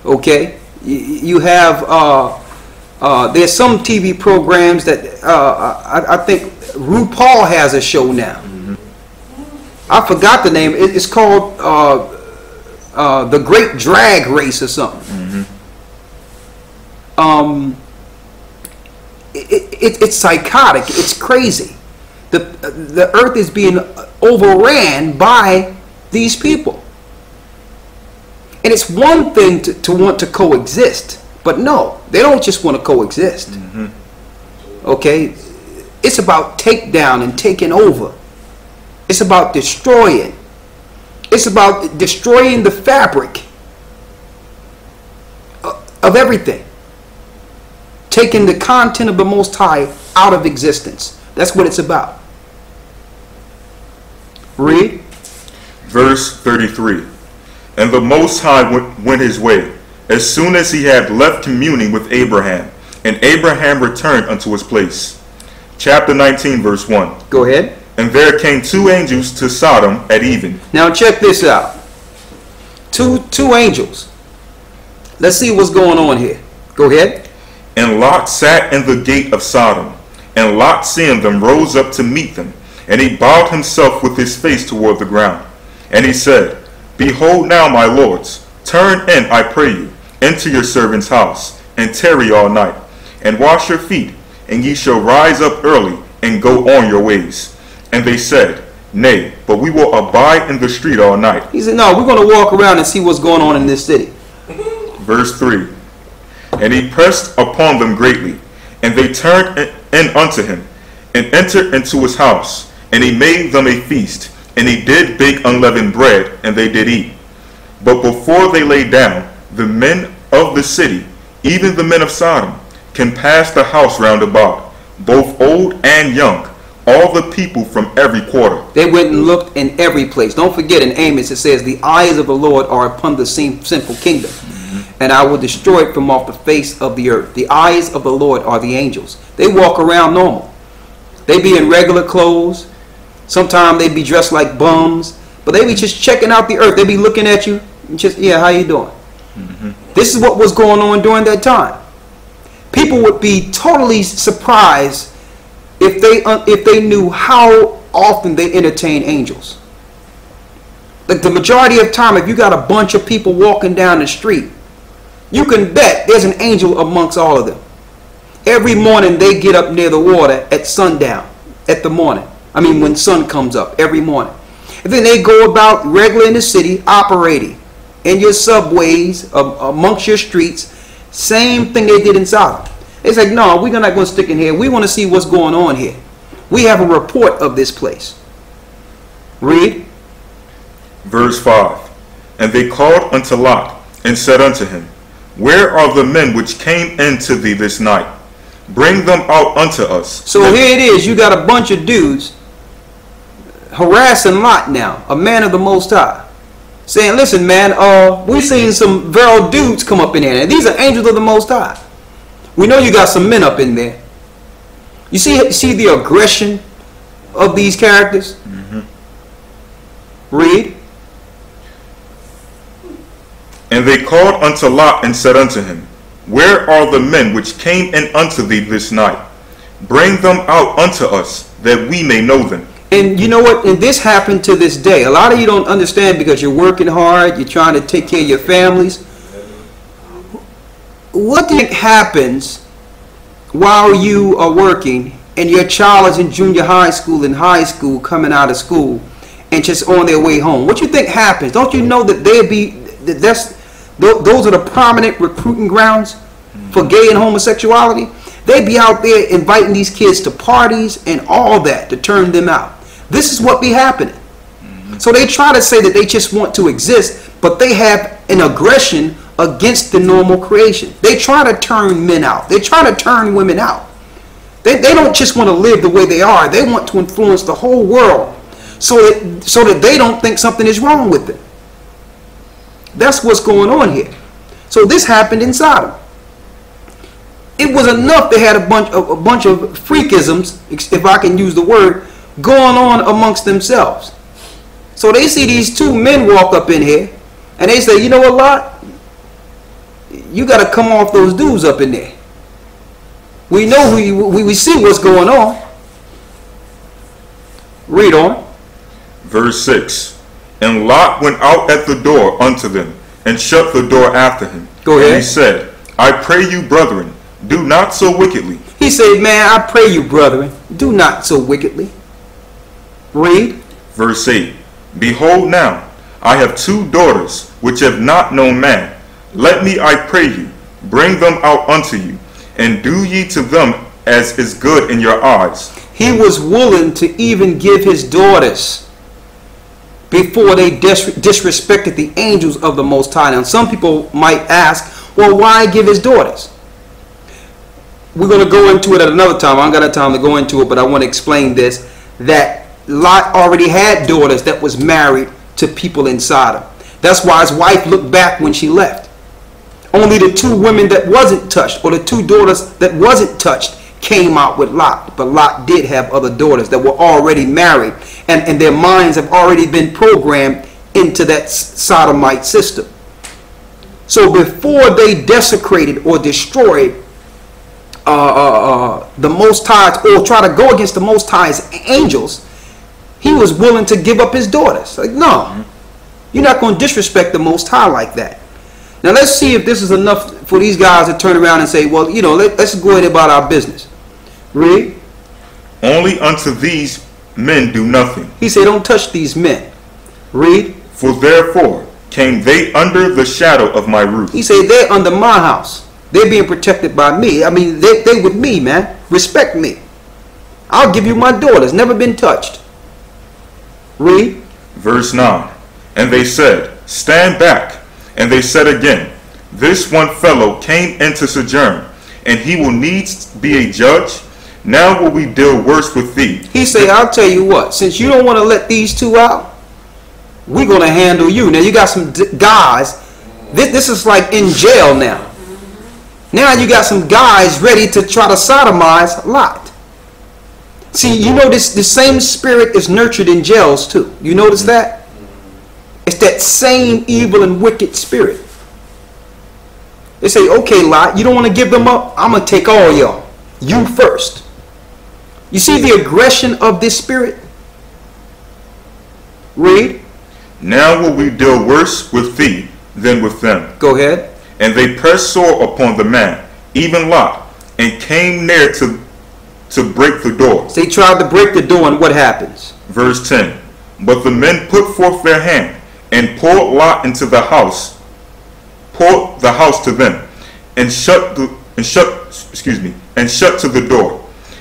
Okay, you have there's some TV programs that I think RuPaul has a show now. I forgot the name. It's called The Great Drag Race or something. It's psychotic. It's crazy. The earth is being overran by these people. And it's one thing to want to coexist, but no, they don't just want to coexist. Okay? It's about takedown and taking over. It's about destroying. It's about destroying the fabric of everything. Taking the content of the Most High out of existence. That's what it's about. Read. Verse 33. And the Most High went his way, as soon as he had left communing with Abraham, and Abraham returned unto his place. Chapter 19, verse 1. Go ahead. And there came two angels to Sodom at even. Now check this out. Two angels. Let's see what's going on here. Go ahead. And Lot sat in the gate of Sodom, and Lot, seeing them, rose up to meet them, and he bowed himself with his face toward the ground. And he said, Behold now, my lords, turn in, I pray you, into your servant's house, and tarry all night, and wash your feet, and ye shall rise up early, and go on your ways. And they said, Nay, but we will abide in the street all night. He said, no, we're going to walk around and see what's going on in this city. Verse 3. And he pressed upon them greatly, and they turned in unto him, and entered into his house, and he made them a feast, and he did bake unleavened bread, and they did eat. But before they lay down, the men of the city, even the men of Sodom, compassed the house round about, both old and young, all the people from every quarter. They went and looked in every place. Don't forget in Amos it says, the eyes of the Lord are upon the sinful kingdom, and I will destroy it from off the face of the earth. The eyes of the Lord are the angels. They walk around normal. They be in regular clothes. Sometimes they be dressed like bums, but they be just checking out the earth. They be looking at you and just, yeah, how you doing? This is what was going on during that time. People would be totally surprised if they knew how often they entertain angels. Like the majority of time, if you got a bunch of people walking down the street, you can bet there's an angel amongst all of them. Every morning they get up near the water at sundown, at the morning. I mean when sun comes up, every morning. And then they go about regular in the city, operating in your subways, amongst your streets. Same thing they did in Sodom. They said, no, we're not going to stick in here. We want to see what's going on here. We have a report of this place. Read. Verse 5. And they called unto Lot, and said unto him, Where are the men which came into thee this night? Bring them out unto us. So here it is. You got a bunch of dudes harassing Lot now, a man of the Most High, saying, listen, man, we've seen some virile dudes come up in here. And these are angels of the Most High. We know you got some men up in there. You see the aggression of these characters? Read. And they called unto Lot and said unto him, Where are the men which came in unto thee this night? Bring them out unto us, that we may know them. And you know what? And this happened to this day. A lot of you don't understand because you're working hard. You're trying to take care of your families. What do you think happens while you are working and your child is in junior high school and high school, coming out of school and just on their way home? What do you think happens? Don't you know that those are the prominent recruiting grounds for gay and homosexuality? They be out there inviting these kids to parties and all that to turn them out. This is what be happening. So they try to say that they just want to exist, but they have an aggression against the normal creation. They try to turn men out. They try to turn women out. They don't just want to live the way they are. They want to influence the whole world so that they don't think something is wrong with them. That's what's going on here. So this happened in Sodom. It was enough they had a bunch of freakisms, if I can use the word, going on amongst themselves. So they see these two men walk up in here and they say, you know what, Lot? you got to come off those dudes up in there. We know we see what's going on. Read on. Verse 6. And Lot went out at the door unto them, and shut the door after him. Go ahead. And he said, I pray you, brethren, do not so wickedly. He said, man, I pray you, brethren, do not so wickedly. Read. Verse 8. Behold now, I have 2 daughters, which have not known man. Let me, I pray you, bring them out unto you, and do ye to them as is good in your eyes. He was willing to even give his daughters before they disrespected the angels of the Most High. Now, some people might ask, well, why give his daughters? We're going to go into it at another time. I don't got time to go into it, but I want to explain this, that Lot already had daughters that was married to people inside him. That's why his wife looked back when she left. Only the 2 women that wasn't touched, or the 2 daughters that wasn't touched, came out with Lot. But Lot did have other daughters that were already married, and their minds have already been programmed into that sodomite system. So before they desecrated or destroyed the Most High, or try to go against the Most High's angels, he was willing to give up his daughters. Like, no, you're not going to disrespect the Most High like that. Now let's see if this is enough for these guys to turn around and say, well, you know, let's go ahead about our business. Read. Only unto these men do nothing. He said, don't touch these men. Read. For therefore came they under the shadow of my roof. He said, they're under my house. They're being protected by me. I mean, they with me, man. Respect me. I'll give you my daughters. Never been touched. Read. Verse 9. And they said, stand back. And they said again, this one fellow came into sojourn, and he will needs be a judge. Now will we deal worse with thee. He said, I'll tell you what, since you don't want to let these 2 out, we're going to handle you. Now you got some guys, this is like in jail now. Now you got some guys ready to try to sodomize Lot. See, you know the same spirit is nurtured in jails too. You notice that? It's that same evil and wicked spirit. They say, okay, Lot, you don't want to give them up? I'm going to take all y'all. You first. You see the aggression of this spirit? Read. Now will we deal worse with thee than with them. Go ahead. And they pressed sore upon the man, even Lot, and came near to break the door. So they tried to break the door, and what happens? Verse 10. But the men put forth their hand, and poured Lot into the house, poured the house to them, and shut to the door.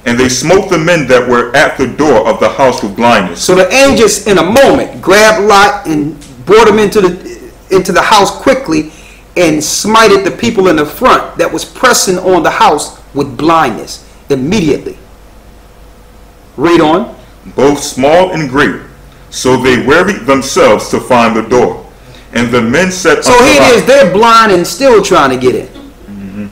And they smote the men that were at the door of the house with blindness. So the angels in a moment grabbed Lot and brought him into the house quickly, and smited the people in the front that was pressing on the house with blindness immediately. Read on. Both small and great. So they wearied themselves to find the door. And the men said, so here it is, they're blind and still trying to get in.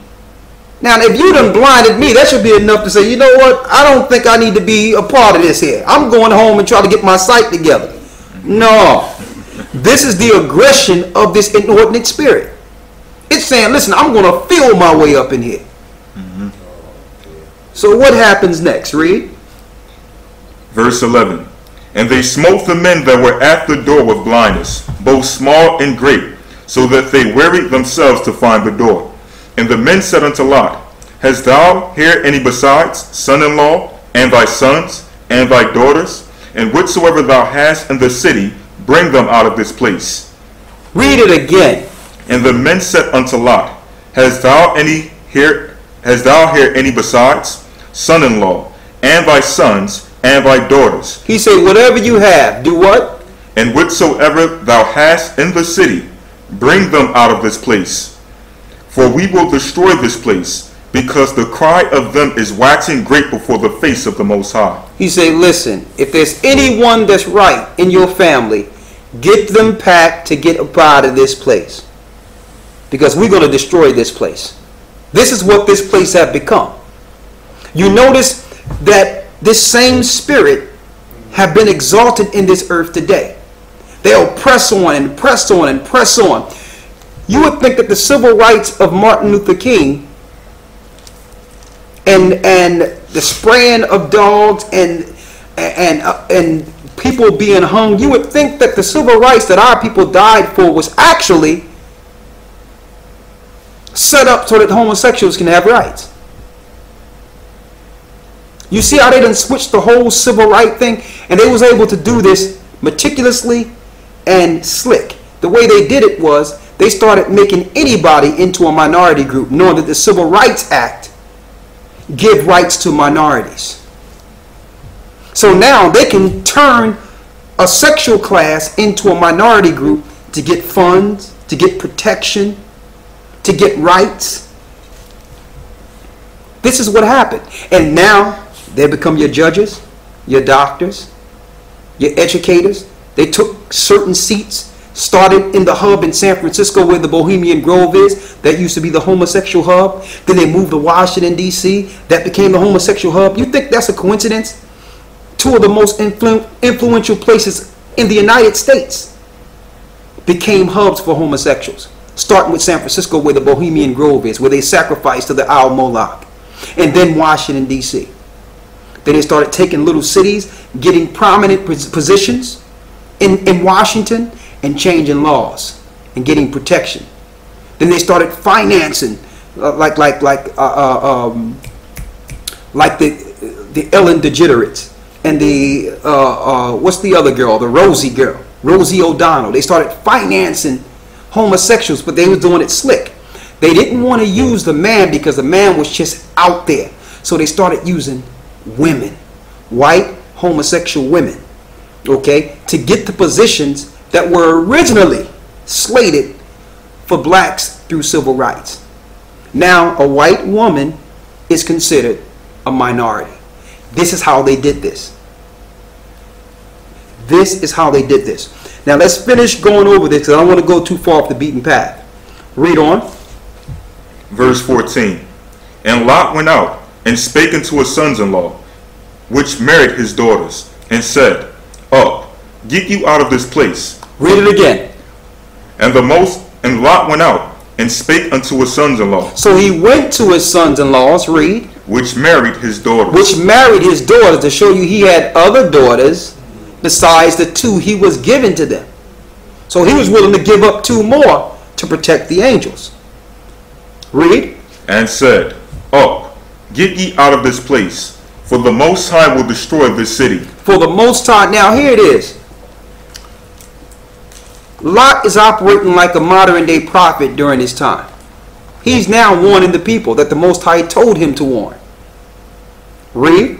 Now, if you done blinded me, that should be enough to say, you know what, I don't think I need to be a part of this here. I'm going home and try to get my sight together. No. This is the aggression of this inordinate spirit. It's saying, listen, I'm going to feel my way up in here. So what happens next? Read. Verse 11. And they smote the men that were at the door with blindness, both small and great, so that they wearied themselves to find the door. And the men said unto Lot, Hast thou here any besides, son-in-law, and thy sons, and thy daughters? And whatsoever thou hast in the city, bring them out of this place. Read it again. And the men said unto Lot, Hast thou here any besides, son-in-law, and thy sons, and thy daughters? He said, whatever you have, do what? And whatsoever thou hast in the city, bring them out of this place. For we will destroy this place, because the cry of them is waxing great before the face of the Most High. He said, listen, if there's anyone that's right in your family, get them packed to get up out of this place. Because we're going to destroy this place. This is what this place has become. You notice that this same spirit have been exalted in this earth today. They'll press on and press on and press on. You would think that the civil rights of Martin Luther King and the spraying of dogs and people being hung, you would think that the civil rights that our people died for was actually set up so that homosexuals can have rights. You see how they done switched the whole civil right thing, and they was able to do this meticulously and slick. The way they did it was they started making anybody into a minority group, knowing that the Civil Rights Act give rights to minorities. So now they can turn a sexual class into a minority group to get funds, to get protection, to get rights. This is what happened. And now they become your judges, your doctors, your educators. They took certain seats, started in the hub in San Francisco where the Bohemian Grove is. That used to be the homosexual hub. Then they moved to Washington, D.C. That became the homosexual hub. You think that's a coincidence? Two of the most influential places in the United States became hubs for homosexuals. Starting with San Francisco where the Bohemian Grove is, where they sacrificed to the Owl Moloch. And then Washington, D.C. Then they started taking little cities, getting prominent positions in Washington, and changing laws and getting protection. Then they started financing like the Ellen DeGeneres and the what's the other girl, the Rosie girl, Rosie O'Donnell. They started financing homosexuals, but they were doing it slick. They didn't want to use the man because the man was just out there. So they started using women, white homosexual women, okay, to get the positions that were originally slated for blacks through civil rights. Now a white woman is considered a minority. This is how they did this. This is how they did this. Now let's finish going over this because I don't want to go too far off the beaten path. Read on. Verse 14. And Lot went out and spake unto his sons-in-law, which married his daughters, and said, Up, get you out of this place. Read it again. And Lot went out and spake unto his sons-in-law. So he went to his sons-in-laws, read. Which married his daughters. Which married his daughters, to show you he had other daughters besides the two he was given to them. So he was willing to give up two more to protect the angels. Read. And said, Up, get ye out of this place, for the Most High will destroy this city. For the Most High. Now here it is. Lot is operating like a modern day prophet during his time. He's now warning the people that the Most High told him to warn. Read.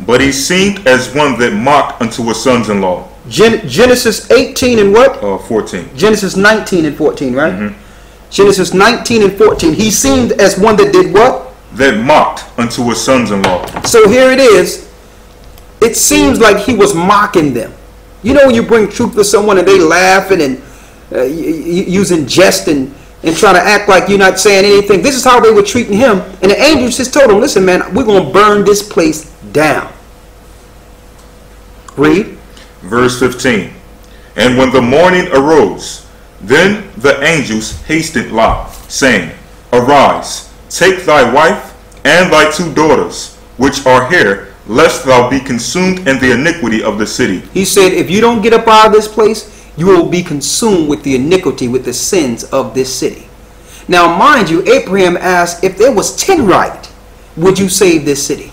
But he seemed as one that mocked unto his sons-in-law. Genesis 18 and what? 14. Genesis 19 and 14, right? Mm-hmm. Genesis 19 and 14. He seemed as one that did what? That mocked unto his sons-in-law. So here it is. It seems like he was mocking them. You know when you bring truth to someone and they laughing and using jest and trying to act like you're not saying anything. This is how they were treating him. And the angels just told him, listen, man, we're going to burn this place down. Read. Verse 15. And when the morning arose, then the angels hastened Lot, saying, Arise, take thy wife and thy two daughters, which are here, lest thou be consumed in the iniquity of the city. He said, if you don't get up out of this place, you will be consumed with the iniquity, with the sins of this city. Now, mind you, Abraham asked, if there was 10 right, would you save this city?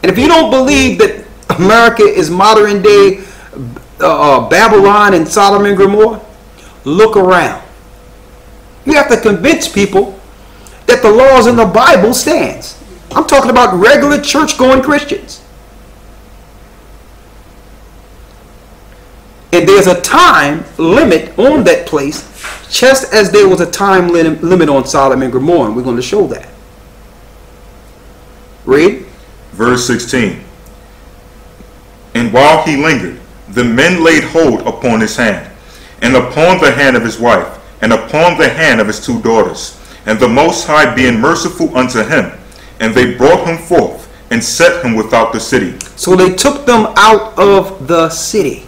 And if you don't believe that America is modern day Babylon and Sodom and Gomorrah, look around. You have to convince people that the laws in the Bible stands. I'm talking about regular church-going Christians. And there's a time limit on that place, just as there was a time limit on Sodom and Gomorrah. And we're going to show that. Read. Verse 16. And while he lingered, the men laid hold upon his hand, and upon the hand of his wife, and upon the hand of his two daughters, and the Most High being merciful unto him, and they brought him forth, and set him without the city. So they took them out of the city.